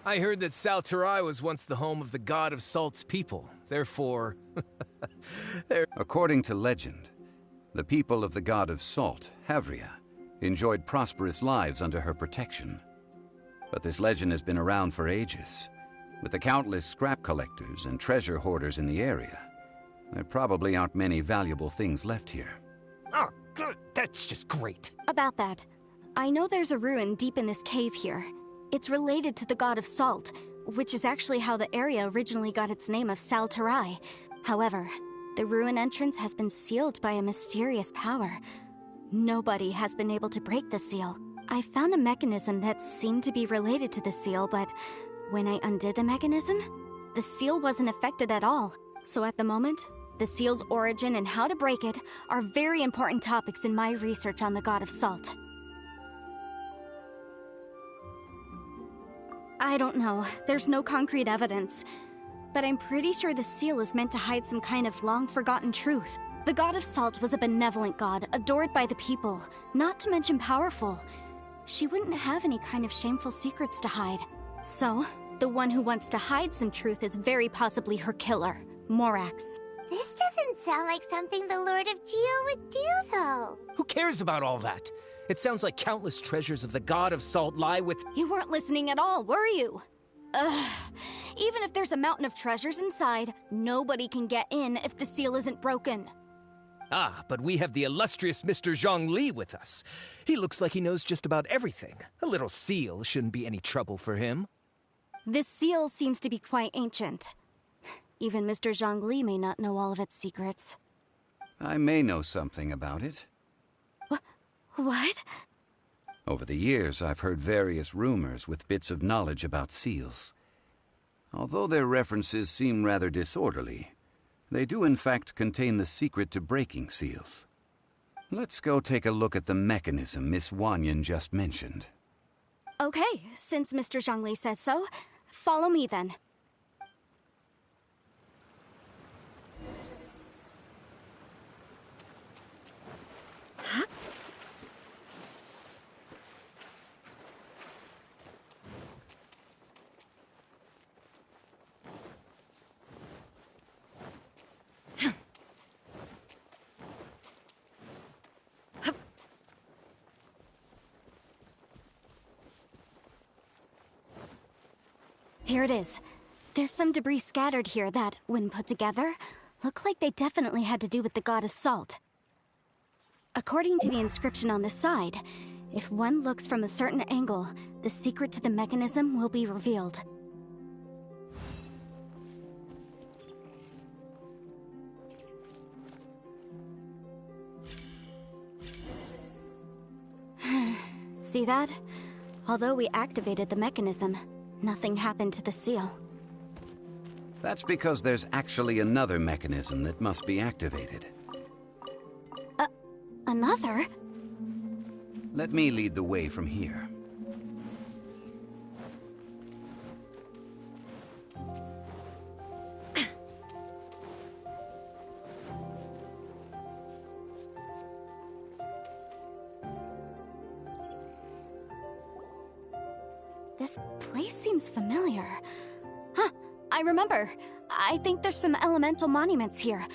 I heard that Salterai was once the home of the god of Salt's people. Therefore... According to legend, the people of the god of Salt, Havria, enjoyed prosperous lives under her protection. But this legend has been around for ages. With the countless scrap collectors and treasure hoarders in the area, there probably aren't many valuable things left here. Oh, good. That's just great. About that, I know there's a ruin deep in this cave here. It's related to the god of Salt, which is actually how the area originally got its name of Salterai. However, the ruin entrance has been sealed by a mysterious power. Nobody has been able to break the seal. I found a mechanism that seemed to be related to the seal, but when I undid the mechanism, the seal wasn't affected at all. So at the moment, the seal's origin and how to break it are very important topics in my research on the god of Salt. I don't know, there's no concrete evidence, but I'm pretty sure the seal is meant to hide some kind of long-forgotten truth. The god of Salt was a benevolent god, adored by the people, not to mention powerful. She wouldn't have any kind of shameful secrets to hide. So, the one who wants to hide some truth is very possibly her killer, Morax. This doesn't sound like something the Lord of Geo would do, though. Who cares about all that? It sounds like countless treasures of the god of Salt lie with... You weren't listening at all, were you? Ugh. Even if there's a mountain of treasures inside, nobody can get in if the seal isn't broken. Ah, but we have the illustrious Mr. Zhongli with us. He looks like he knows just about everything. A little seal shouldn't be any trouble for him. This seal seems to be quite ancient. Even Mr. Zhongli may not know all of its secrets. I may know something about it. What? Over the years, I've heard various rumors with bits of knowledge about seals. Although their references seem rather disorderly, they do in fact contain the secret to breaking seals. Let's go take a look at the mechanism Miss Wanyan just mentioned. Okay, since Mr. Zhongli says so, follow me then. Huh? Here it is. There's some debris scattered here that, when put together, look like they definitely had to do with the god of Salt. According to the inscription on the side, if one looks from a certain angle, the secret to the mechanism will be revealed. See that? Although we activated the mechanism, nothing happened to the seal. That's because there's actually another mechanism that must be activated. Another? Let me lead the way from here. This place seems familiar. Huh, I remember. I think there's some elemental monuments here.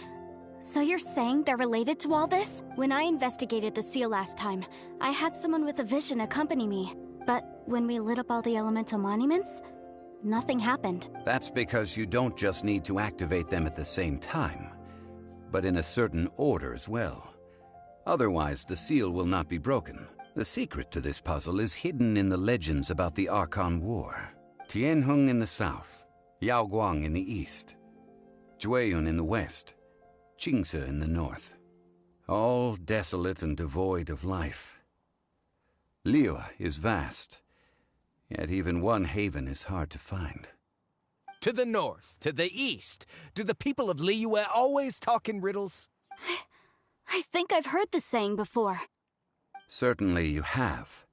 So you're saying they're related to all this? When I investigated the seal last time, I had someone with a vision accompany me. But when we lit up all the elemental monuments, nothing happened. That's because you don't just need to activate them at the same time, but in a certain order as well. Otherwise, the seal will not be broken. The secret to this puzzle is hidden in the legends about the Archon War. Tianheng in the south, Yaoguang in the east, Jueyun in the west, Qingce in the north. All desolate and devoid of life. Liyue is vast, yet even one haven is hard to find. To the north, to the east. Do the people of Liyue always talk in riddles? I think I've heard this saying before. Certainly you have.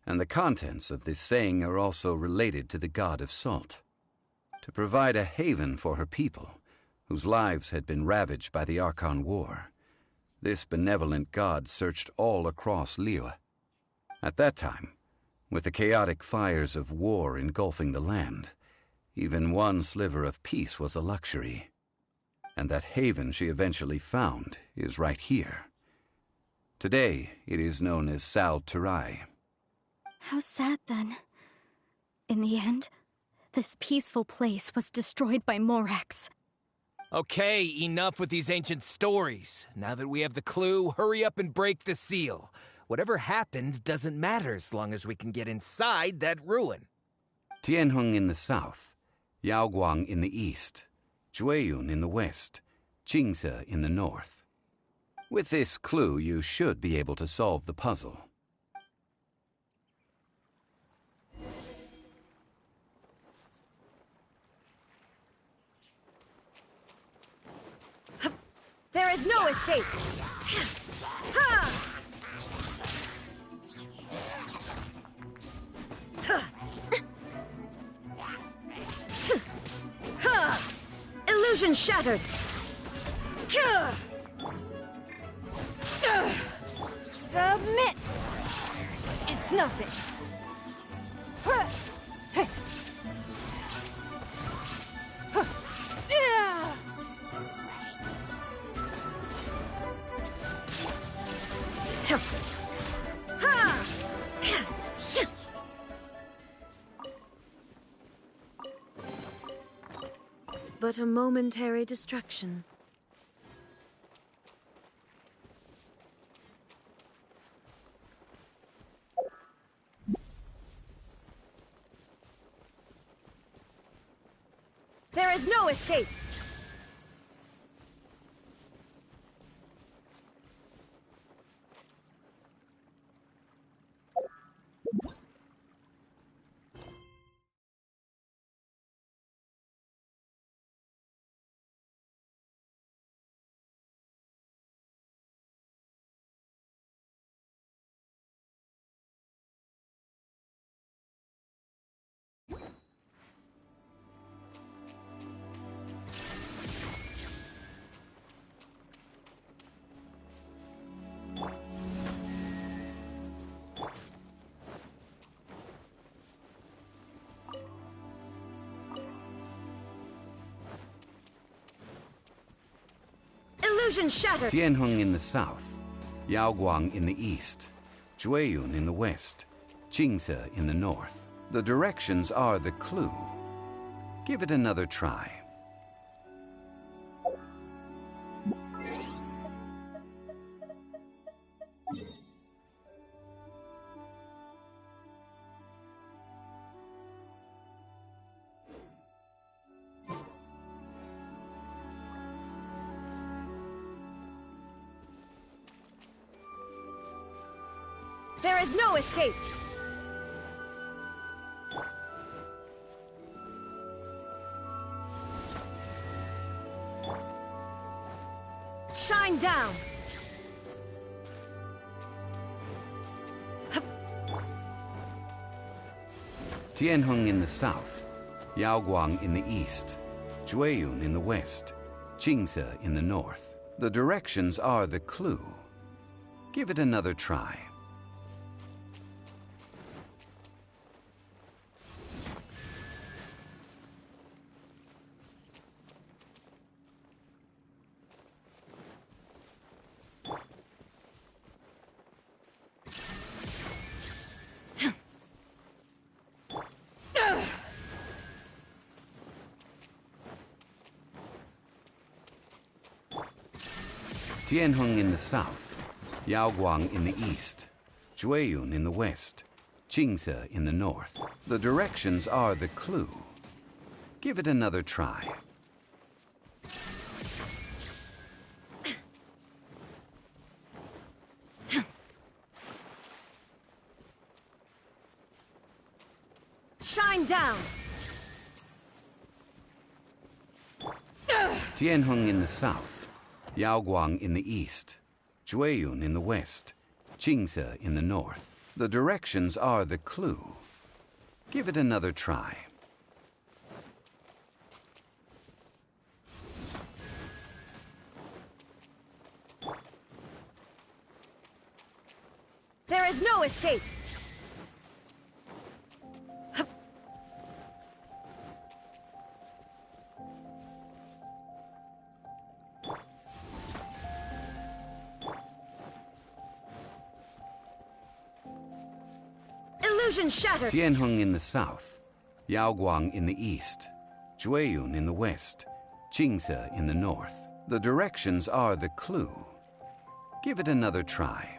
And the contents of this saying are also related to the god of Salt. To provide a haven for her people, whose lives had been ravaged by the Archon War, this benevolent god searched all across Liyue. At that time, With the chaotic fires of war engulfing the land, even one sliver of peace was a luxury. And that haven she eventually found is right here. Today, it is known as Sal Turai. How sad, then. In the end, this peaceful place was destroyed by Morax. Okay, enough with these ancient stories. Now that we have the clue, hurry up and break the seal. Whatever happened doesn't matter as long as we can get inside that ruin. Tianheng in the south, Yaoguang in the east, Jueyun in the west, Qingse in the north. With this clue, you should be able to solve the puzzle. There is no escape! Illusion shattered! Submit! It's nothing. But a momentary distraction. There is no escape! Illusion shattered! Tianheng in the south, Yaoguang in the east, Jueyun in the west, Qingse in the north. The directions are the clue. Give it another try. There is no escape! Shine down! Tianheng in the south, Yaoguang in the east, Jueyun in the west, Qingse in the north. The directions are the clue. Give it another try. Tianheng in the south, Yaoguang in the east, Jueyun in the west, Qingse in the north. The directions are the clue. Give it another try. Shine down! Tianheng in the south, Yaoguang in the east, Jueyun in the west, Qingse in the north. The directions are the clue. Give it another try. There is no escape! Illusion shattered! Tianheng in the south, Yaoguang in the east, Jueyun in the west, Qingse in the north. The directions are the clue. Give it another try.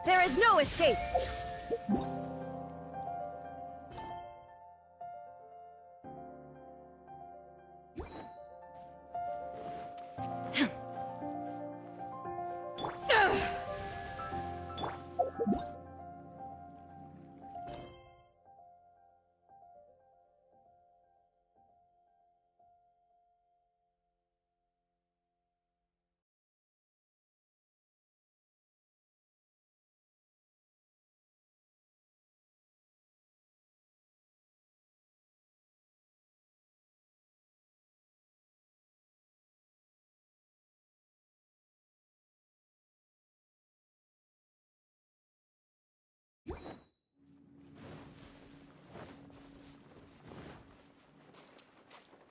There is no escape!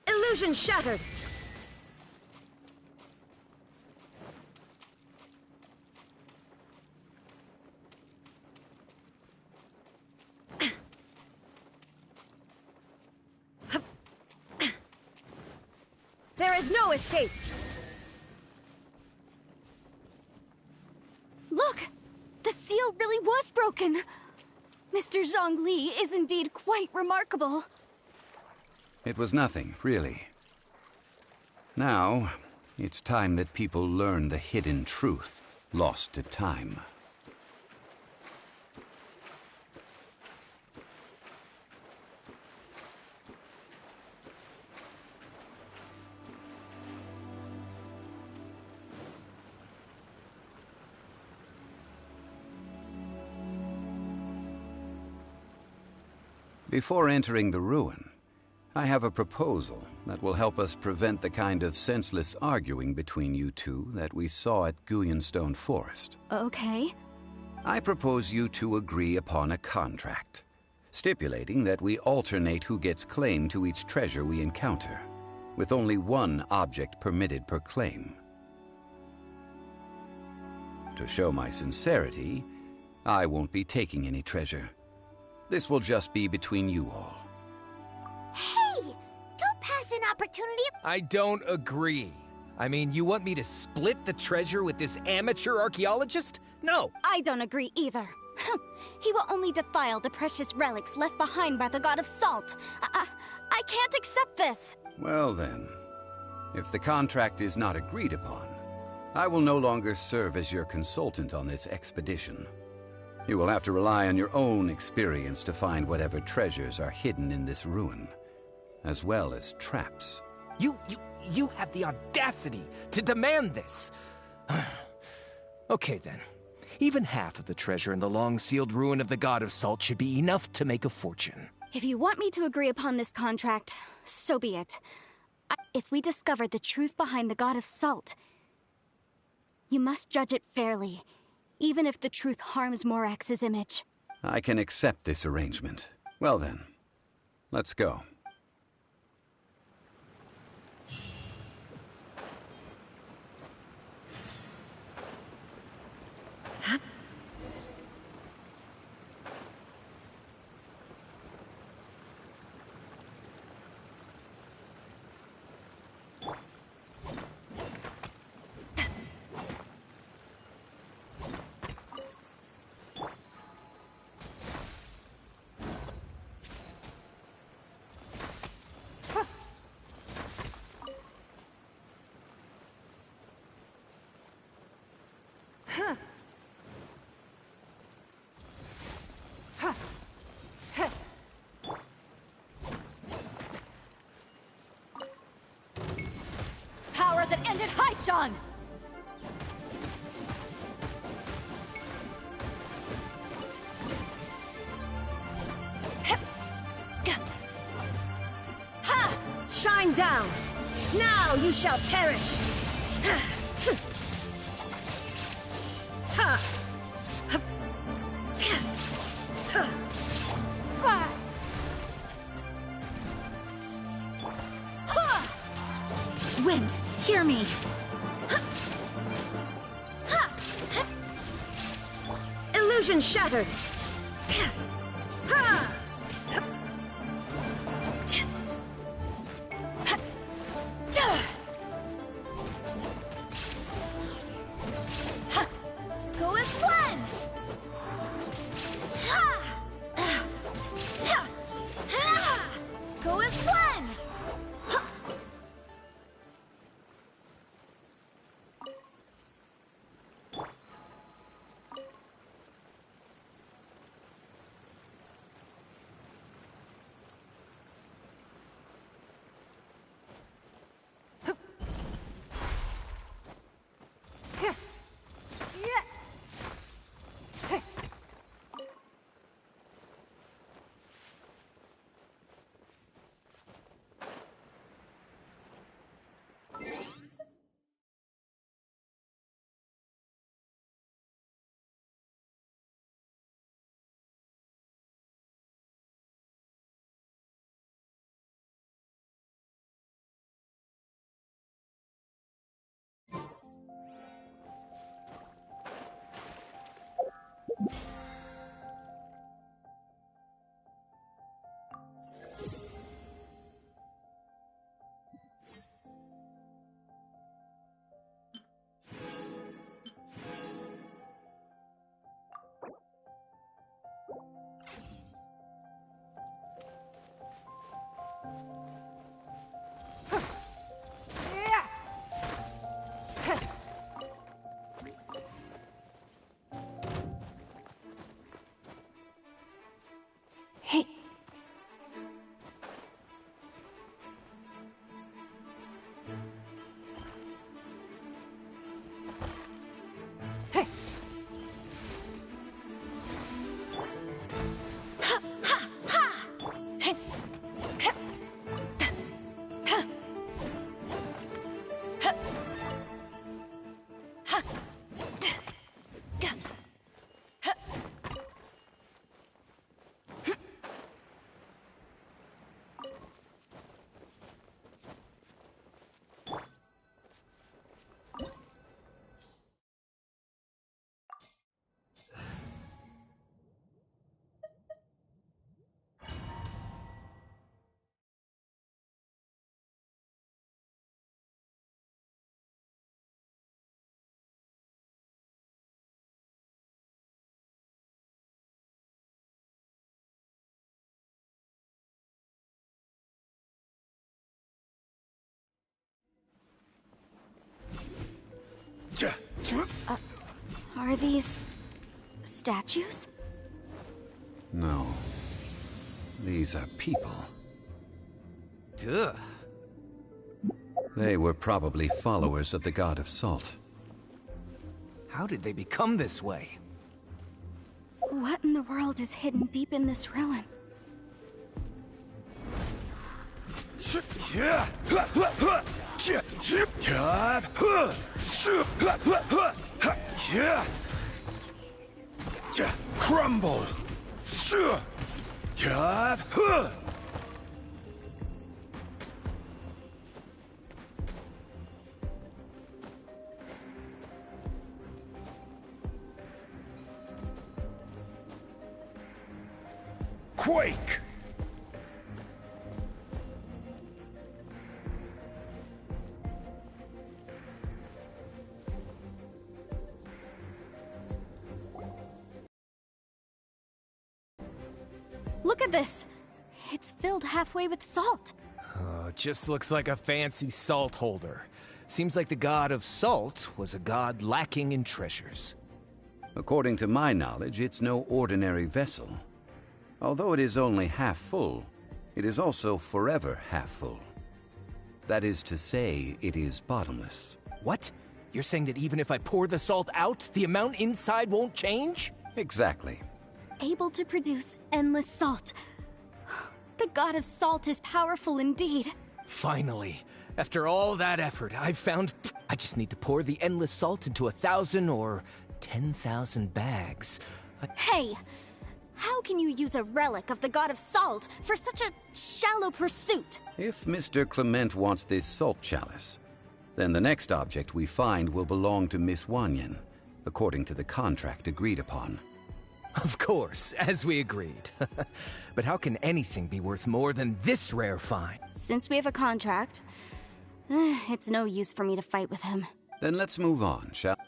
Illusion shattered! There is no escape! Look! The seal really was broken! Mr. Zhongli is indeed quite remarkable. It was nothing, really. Now, it's time that people learn the hidden truth lost to time. Before entering the ruin, I have a proposal that will help us prevent the kind of senseless arguing between you two that we saw at Guyonstone Forest. Okay. I propose you two agree upon a contract, stipulating that we alternate who gets claim to each treasure we encounter, with only one object permitted per claim. To show my sincerity, I won't be taking any treasure. This will just be between you all. Hey! Don't pass an opportunity. I don't agree. I mean, you want me to split the treasure with this amateur archaeologist? No! I don't agree either. He will only defile the precious relics left behind by the god of salt. I can't accept this. Well then, if the contract is not agreed upon, I will no longer serve as your consultant on this expedition. You will have to rely on your own experience to find whatever treasures are hidden in this ruin, as well as traps. You have the audacity to demand this! Okay then. Even half of the treasure in the long-sealed ruin of the God of Salt should be enough to make a fortune. If you want me to agree upon this contract, so be it. If we discover the truth behind the god of salt, you must judge it fairly, even if the truth harms Morax's image. I can accept this arrangement. Well then, let's go. Power that ended Haishan! down! Now you shall perish! Wind, hear me. Illusion shattered! Go as one! Go as one! Hey. Are these statues? No. These are people. Duh. They were probably followers of the god of salt. How did they become this way? What in the world is hidden deep in this ruin? Crumble! Quake! Look at this! It's filled halfway with salt. It just looks like a fancy salt holder. Seems like the god of salt was a god lacking in treasures. According to my knowledge, it's no ordinary vessel. Although it is only half full, it is also forever half full. That is to say, it is bottomless. What? You're saying that even if I pour the salt out, the amount inside won't change? Exactly. Able to produce endless salt. The god of salt is powerful indeed. Finally. After all that effort, I've found... I just need to pour the endless salt into 1,000 or 10,000 bags. Hey! How can you use a relic of the god of salt for such a shallow pursuit? If Mr. Clement wants this salt chalice, then the next object we find will belong to Miss Wanyan, according to the contract agreed upon. Of course, as we agreed. But how can anything be worth more than this rare find? Since we have a contract, it's no use for me to fight with him. Then let's move on, shall we?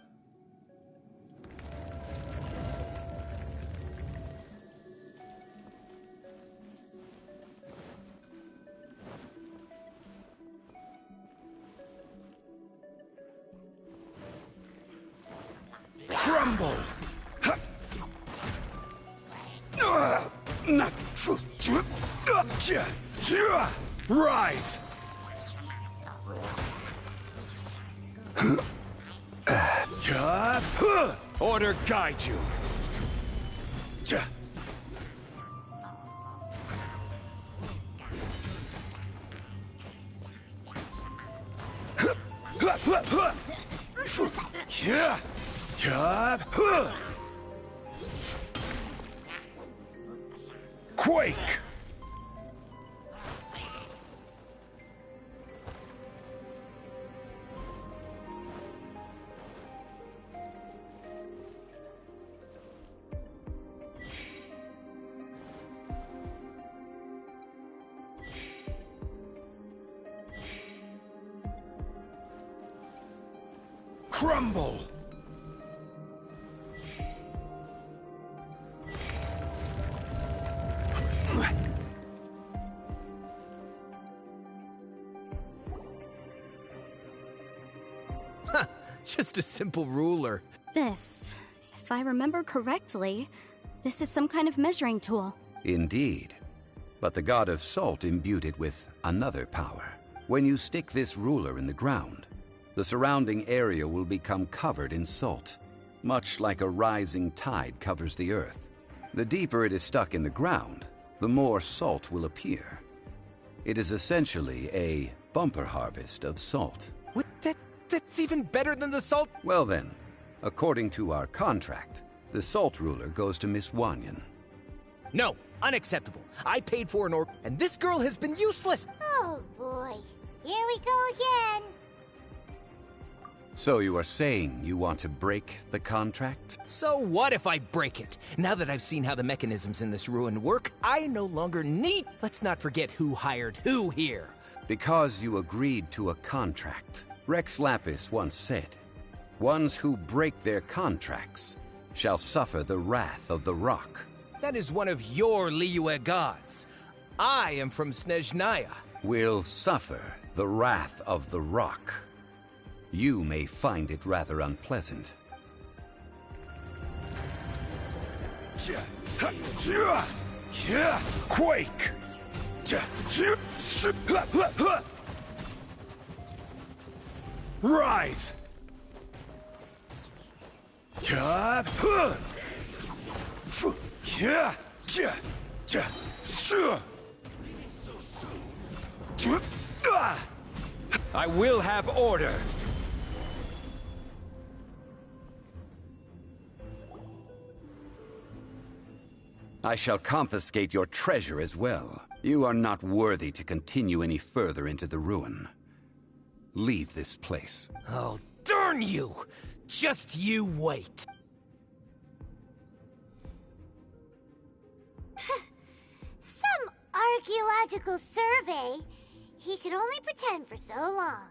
Crumble! Rise! Order guide you. Quake! Crumble! Just a simple ruler. This, if I remember correctly, this is some kind of measuring tool. Indeed. But the god of salt imbued it with another power. When you stick this ruler in the ground, the surrounding area will become covered in salt, much like a rising tide covers the earth. The deeper it is stuck in the ground, the more salt will appear. It is essentially a bumper harvest of salt. What? That's even better than the salt... Well then, according to our contract, the salt ruler goes to Miss Wanyan. No, unacceptable. I paid for an orb, and this girl has been useless. Oh boy, here we go again. So you are saying you want to break the contract? So what if I break it? Now that I've seen how the mechanisms in this ruin work, I no longer need... Let's not forget who hired who here. Because you agreed to a contract. Rex Lapis once said, "Ones who break their contracts shall suffer the wrath of the rock." That is one of your Liyue gods. I am from Snezhnaya. Will suffer the wrath of the rock. You may find it rather unpleasant. Quake! Rise! I will have order! I shall confiscate your treasure as well. You are not worthy to continue any further into the ruin. Leave this place. Oh, darn you! Just you wait. Some archaeological survey. He could only pretend for so long.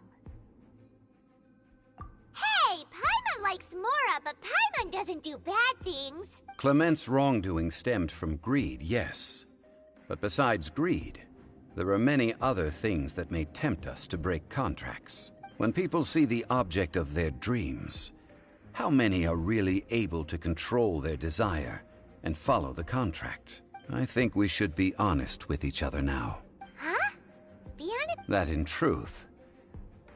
Hey, Paimon likes Mora, but Paimon doesn't do bad things. Clement's wrongdoing stemmed from greed, yes. But besides greed, there are many other things that may tempt us to break contracts. When people see the object of their dreams, how many are really able to control their desire and follow the contract? I think we should be honest with each other now. Huh? Be honest? That in truth,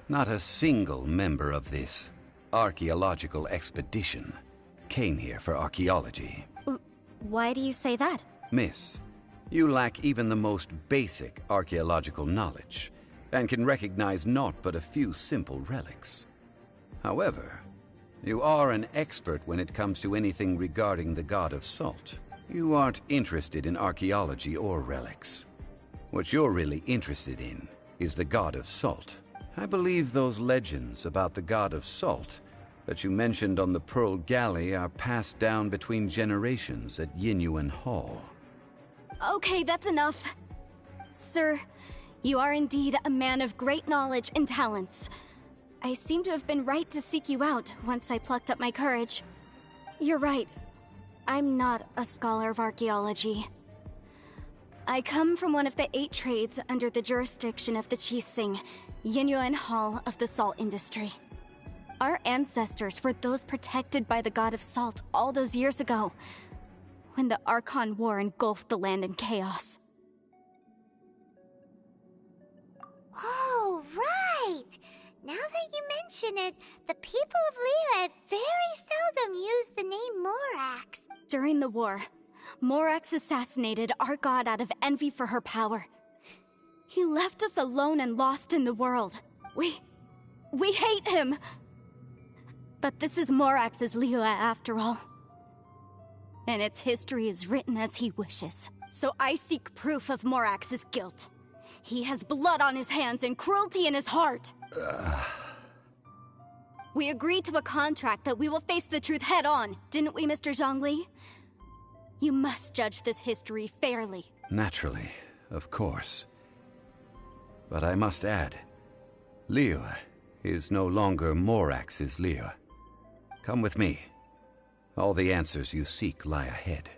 not a single member of this archaeological expedition came here for archaeology. Why do you say that? Miss, you lack even the most basic archaeological knowledge, and can recognize naught but a few simple relics. However, you are an expert when it comes to anything regarding the God of Salt. You aren't interested in archaeology or relics. What you're really interested in is the God of Salt. I believe those legends about the God of Salt that you mentioned on the Pearl Galley are passed down between generations at Yinyuan Hall. Okay, that's enough. Sir, you are indeed a man of great knowledge and talents. I seem to have been right to seek you out once I plucked up my courage. You're right. I'm not a scholar of archaeology. I come from one of the 8 trades under the jurisdiction of the Qixing, Yinyuan Hall of the salt industry. Our ancestors were those protected by the God of Salt all those years ago, when the Archon War engulfed the land in chaos. Oh, right! Now that you mention it, the people of Liyue very seldom use the name Morax. During the war, Morax assassinated our god out of envy for her power. He left us alone and lost in the world. We hate him! But this is Morax's Liyue after all. And its history is written as he wishes. So I seek proof of Morax's guilt. He has blood on his hands and cruelty in his heart. We agreed to a contract that we will face the truth head on, didn't we, Mr. Zhongli? You must judge this history fairly. Naturally, of course. But I must add, Liyue is no longer Morax's Liyue. Come with me. All the answers you seek lie ahead.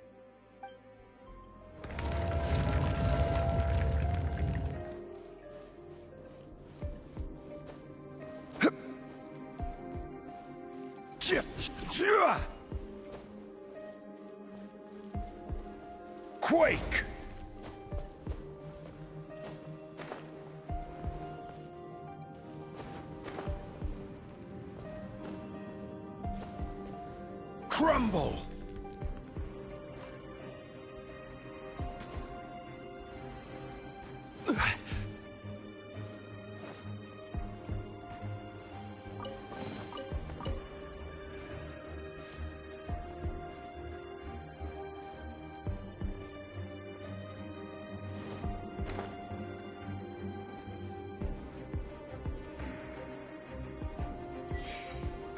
Quake! Crumble!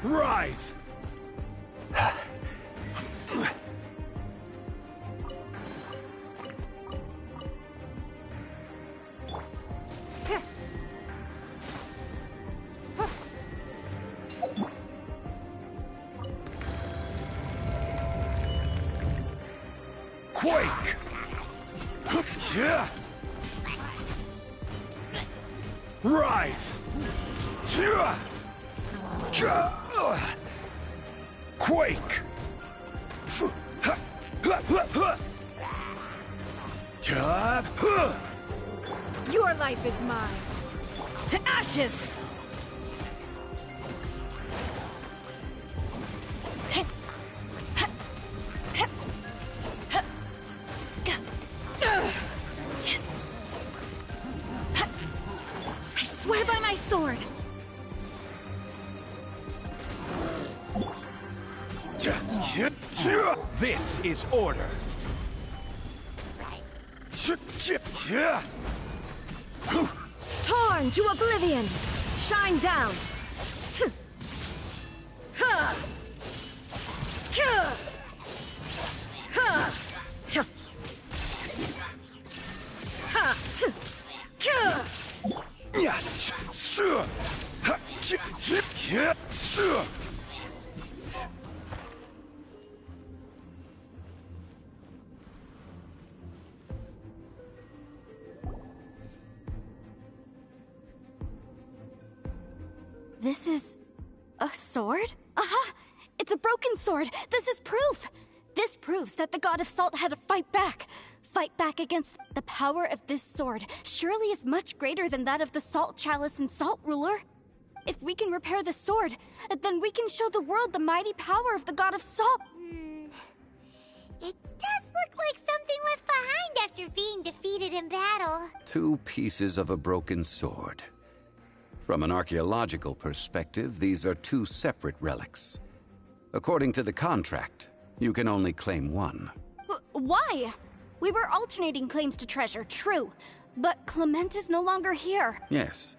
Rise! Quake! Rise! Quake! Your life is mine. To ashes! I swear by my sword! This is order. Torn to oblivion! Shine down! This is a sword? Aha! It's a broken sword! This is proof! This proves that the God of Salt had to fight back. Fight back against the power of this sword surely is much greater than that of the Salt Chalice and Salt Ruler. If we can repair the sword, then we can show the world the mighty power of the God of Salt. It does look like something left behind after being defeated in battle. 2 pieces of a broken sword. From an archaeological perspective, these are 2 separate relics. According to the contract, you can only claim one. Why? We were alternating claims to treasure, true. But Clement is no longer here. Yes,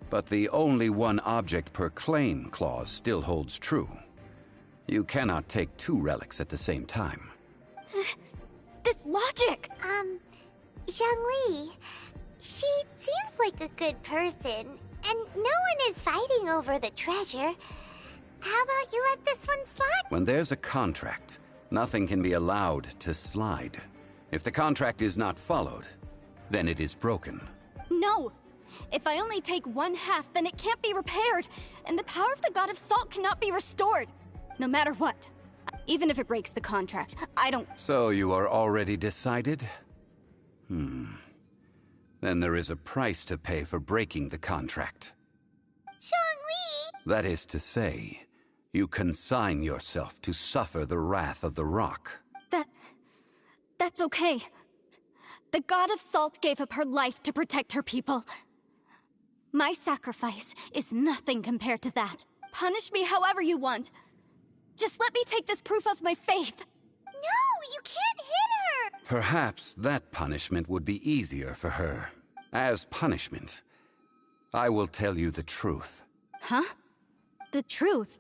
but the only one object per claim clause still holds true. You cannot take 2 relics at the same time. This logic! Zhongli, she seems like a good person, and no one is fighting over the treasure. How about you let this one slide? When there's a contract, nothing can be allowed to slide. If the contract is not followed, then it is broken. No! If I only take 1/2, then it can't be repaired, and the power of the God of Salt cannot be restored. No matter what. Even if it breaks the contract, I don't... So you are already decided? Then there is a price to pay for breaking the contract. Zhongli! That is to say, you consign yourself to suffer the wrath of the rock. That's okay. The God of Salt gave up her life to protect her people. My sacrifice is nothing compared to that. Punish me however you want. Just let me take this proof of my faith. No, you can't hit her! Perhaps that punishment would be easier for her. As punishment, I will tell you the truth. Huh? The truth?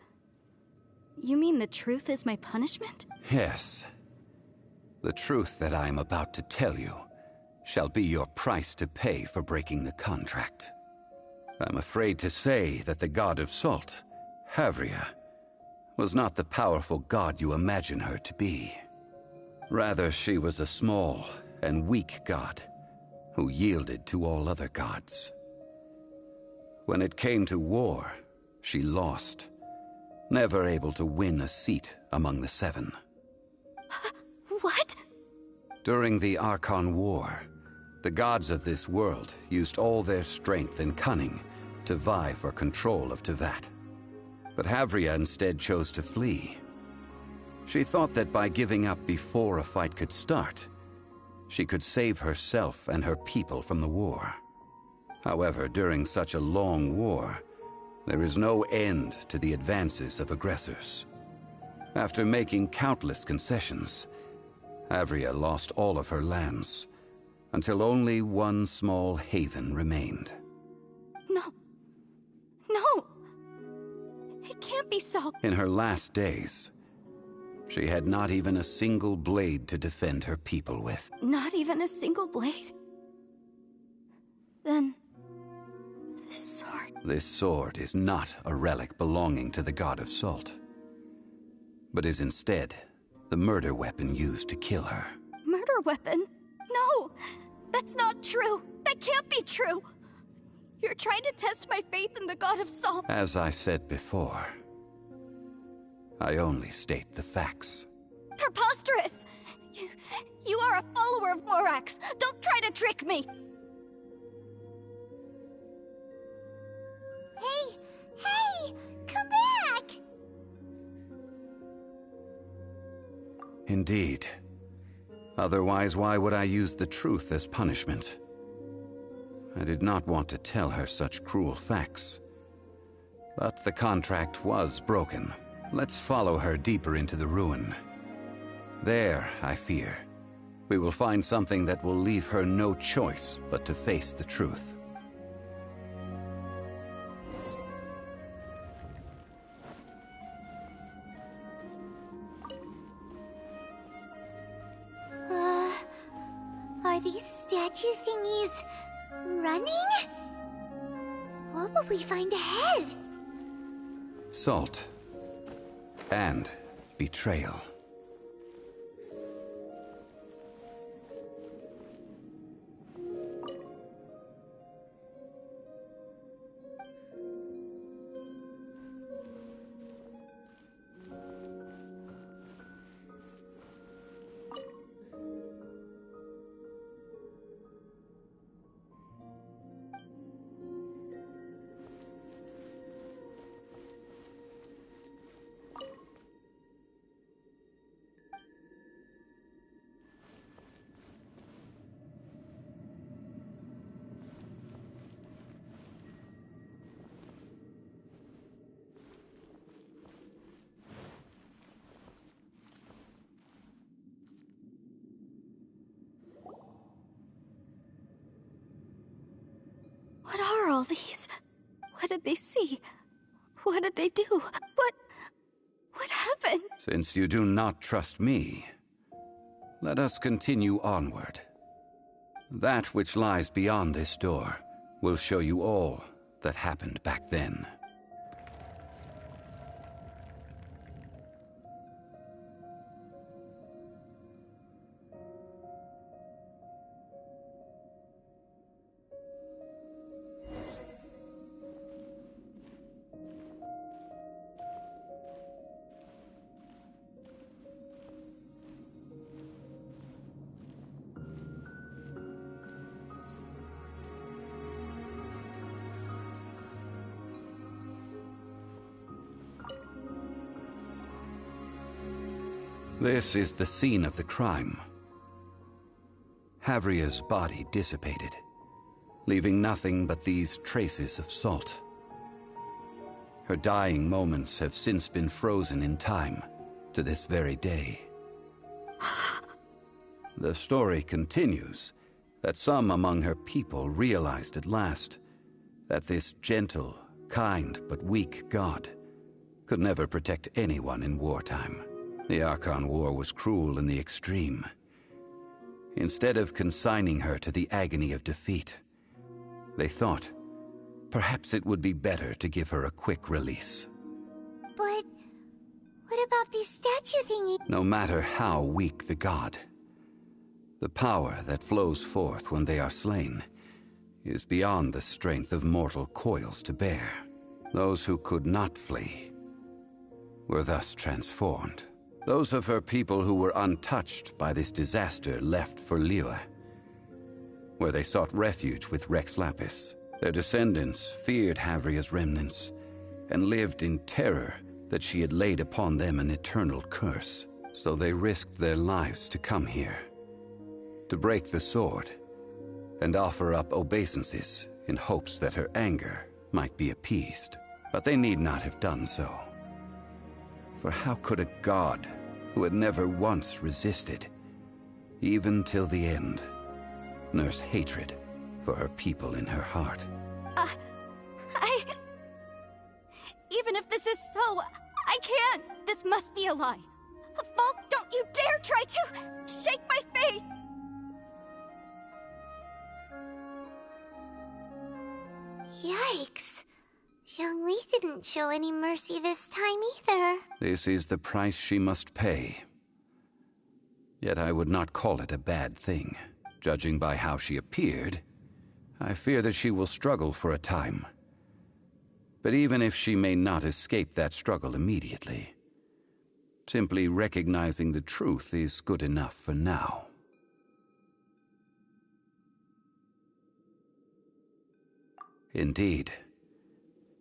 You mean the truth is my punishment? Yes. The truth that I am about to tell you shall be your price to pay for breaking the contract. I'm afraid to say that the God of Salt, Havria, was not the powerful god you imagine her to be. Rather, she was a small and weak god who yielded to all other gods. When it came to war, she lost, never able to win a seat among the 7. What? During the Archon War, the gods of this world used all their strength and cunning to vie for control of Tevat. But Havria instead chose to flee. She thought that by giving up before a fight could start, she could save herself and her people from the war. However, during such a long war, there is no end to the advances of aggressors. After making countless concessions, Havria lost all of her lands, until only one small haven remained. No. No! It can't be so. In her last days, she had not even a single blade to defend her people with. Not even a single blade? Then... this sword... This sword is not a relic belonging to the God of Salt, but is instead the murder weapon used to kill her. Murder weapon? No! That's not true! That can't be true! You're trying to test my faith in the God of Salt. As I said before, I only state the facts. Preposterous! You are a follower of Morax! Don't try to trick me! Hey! Come back! Indeed. Otherwise, why would I use the truth as punishment? I did not want to tell her such cruel facts. But the contract was broken. Let's follow her deeper into the ruin. There, I fear, we will find something that will leave her no choice but to face the truth. Are these statue thingies running? What will we find ahead? Salt. And betrayal. all these? What did they see? What did they do? What happened? Since you do not trust me, let us continue onward. That which lies beyond this door will show you all that happened back then. This is the scene of the crime. Havria's body dissipated, leaving nothing but these traces of salt. Her dying moments have since been frozen in time to this very day. The story continues that some among her people realized at last that this gentle, kind, but weak god could never protect anyone in wartime. The Archon War was cruel in the extreme. Instead of consigning her to the agony of defeat, they thought perhaps it would be better to give her a quick release. But what about these statue thingies? No matter how weak the god, the power that flows forth when they are slain is beyond the strength of mortal coils to bear. Those who could not flee were thus transformed. Those of her people who were untouched by this disaster left for Liyue, where they sought refuge with Rex Lapis. Their descendants feared Havria's remnants and lived in terror that she had laid upon them an eternal curse. So they risked their lives to come here, to break the sword and offer up obeisances in hopes that her anger might be appeased. But they need not have done so. For how could a god who had never once resisted, even till the end, nurse hatred for her people in her heart? Even if this is so, I can't! This must be a lie! Falk, don't you dare try to shake my faith! Yikes. Zhongli didn't show any mercy this time either. This is the price she must pay. Yet I would not call it a bad thing. Judging by how she appeared, I fear that she will struggle for a time. But even if she may not escape that struggle immediately, simply recognizing the truth is good enough for now. Indeed.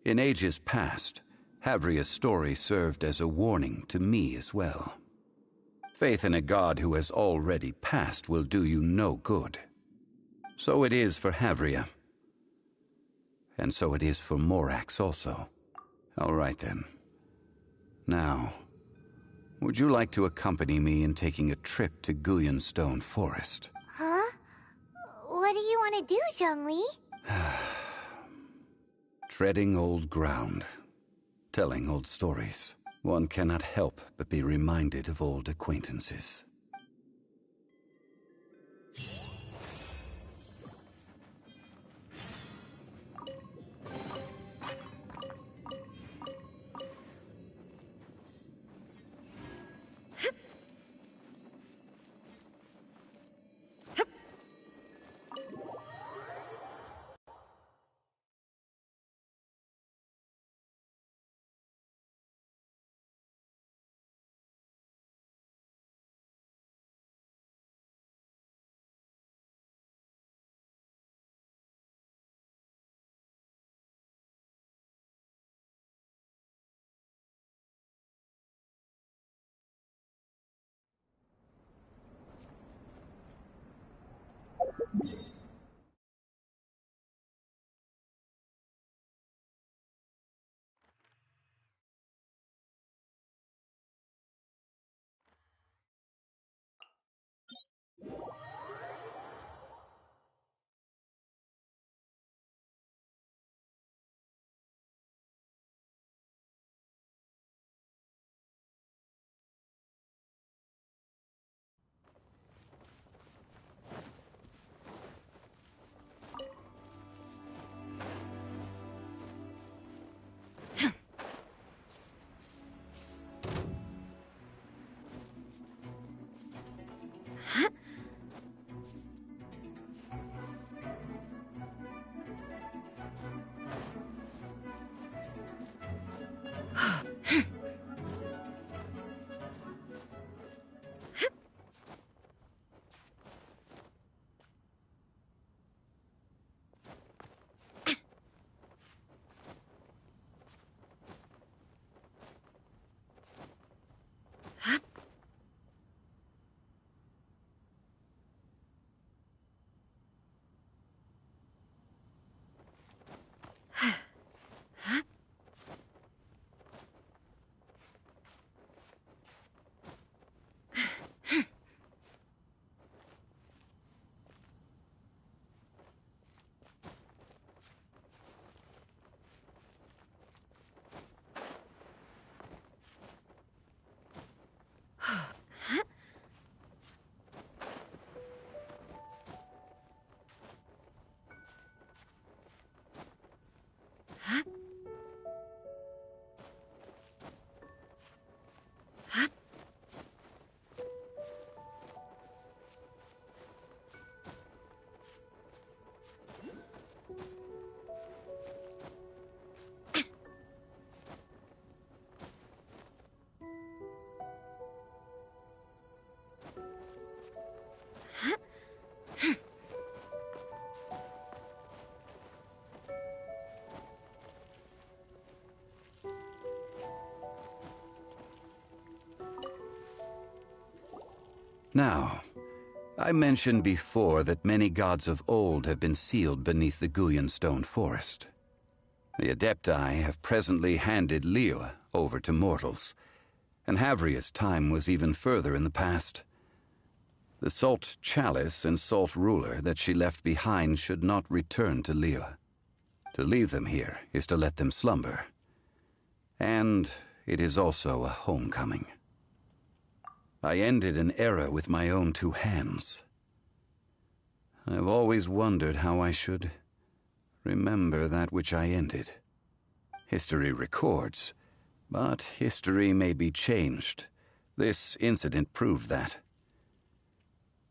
In ages past, Havria's story served as a warning to me as well. Faith in a god who has already passed will do you no good. So it is for Havria. And so it is for Morax also. All right then. Now, would you like to accompany me in taking a trip to Guyonstone Forest? Huh? What do you want to do, Zhongli? Treading old ground, telling old stories. One cannot help but be reminded of old acquaintances. Now, I mentioned before that many gods of old have been sealed beneath the Guyan stone forest. The Adepti have presently handed Liyue over to mortals, and Havria's time was even further in the past. The Salt Chalice and Salt Ruler that she left behind should not return to Liyue. To leave them here is to let them slumber. And it is also a homecoming. I ended an era with my own two hands. I've always wondered how I should remember that which I ended. History records, but history may be changed. This incident proved that.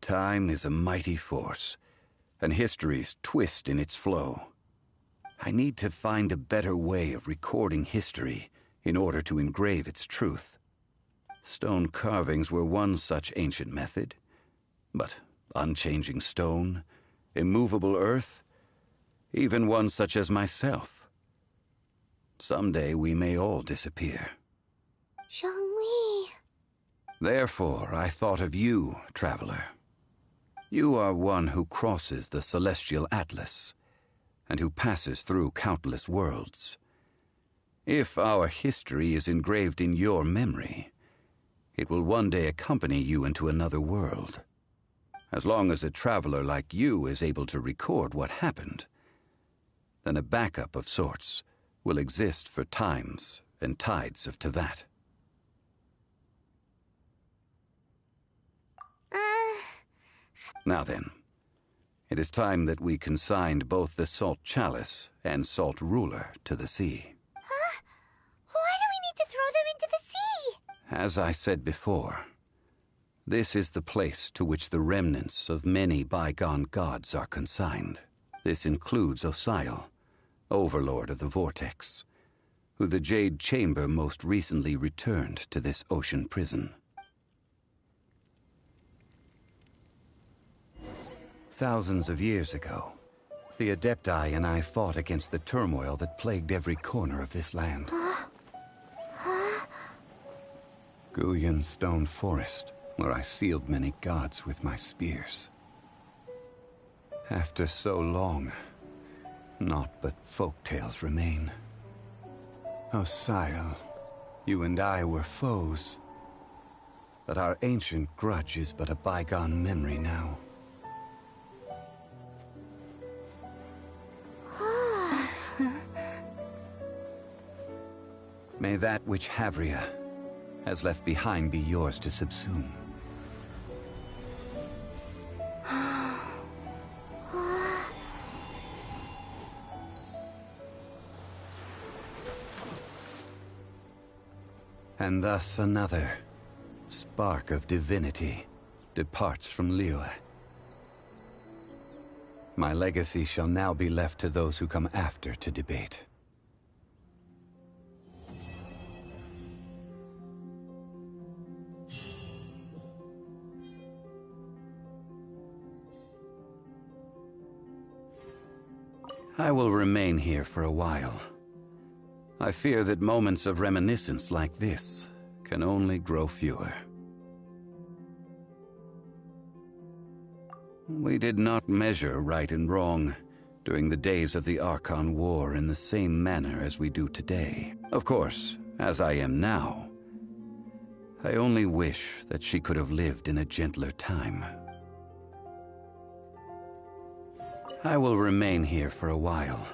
Time is a mighty force, and history's twist in its flow. I need to find a better way of recording history in order to engrave its truth. Stone carvings were one such ancient method, but unchanging stone, immovable earth, even one such as myself. Someday we may all disappear. Zhongli. Therefore, I thought of you, traveler. You are one who crosses the celestial atlas, and who passes through countless worlds. If our history is engraved in your memory, it will one day accompany you into another world. As long as a traveler like you is able to record what happened, then a backup of sorts will exist for times and tides of Teyvat. Now then, it is time that we consigned both the Salt Chalice and Salt Ruler to the sea. Huh? Why do we need to throw them into the sea? As I said before, this is the place to which the remnants of many bygone gods are consigned. This includes Osial, Overlord of the Vortex, who the Jade Chamber most recently returned to this ocean prison. Thousands of years ago, the Adepti and I fought against the turmoil that plagued every corner of this land. Guyan Stone Forest, where I sealed many gods with my spears. After so long, naught but folk tales remain. Osial, you and I were foes, but our ancient grudge is but a bygone memory now. May that which Havria has left behind be yours to subsume. And thus another spark of divinity departs from Liyue. My legacy shall now be left to those who come after to debate. I will remain here for a while. I fear that moments of reminiscence like this can only grow fewer. We did not measure right and wrong during the days of the Archon War in the same manner as we do today. Of course, as I am now, I only wish that she could have lived in a gentler time. I will remain here for a while.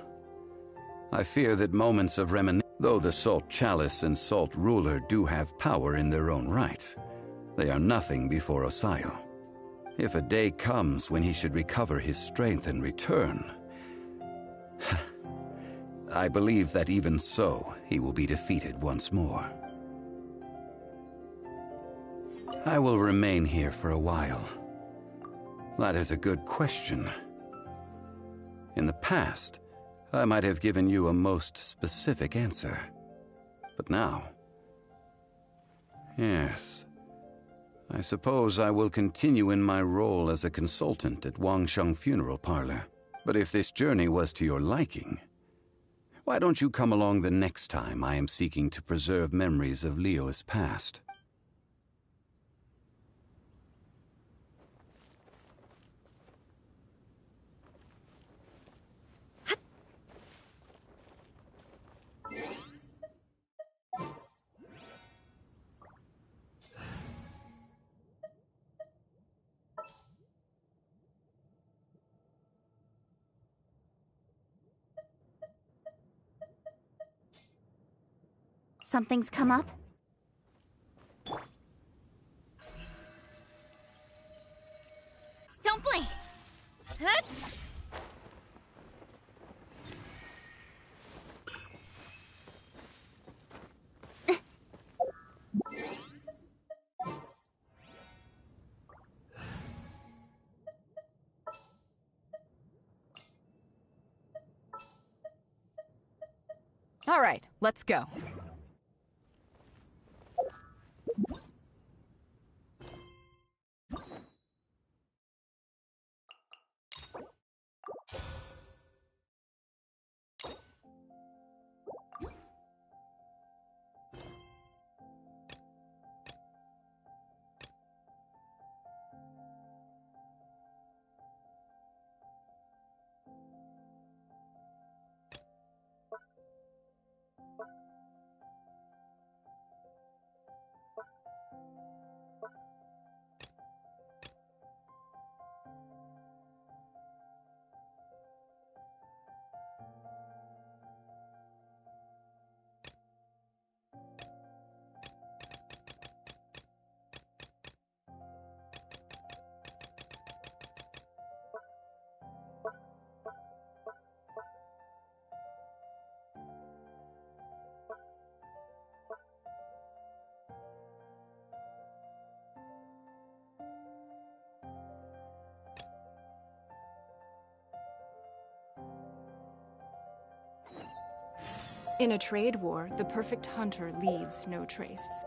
I fear that moments of reminiscence, though the Salt Chalice and Salt Ruler do have power in their own right, they are nothing before Osial. If a day comes when he should recover his strength and return, I believe that even so, he will be defeated once more. I will remain here for a while. That is a good question. In the past, I might have given you a most specific answer. But now... yes. I suppose I will continue in my role as a consultant at Wangsheng Funeral Parlor. But if this journey was to your liking, why don't you come along the next time I am seeking to preserve memories of Liyue's past? Something's come up? Don't blink! Hup! All right, let's go. In a trade war, the perfect hunter leaves no trace.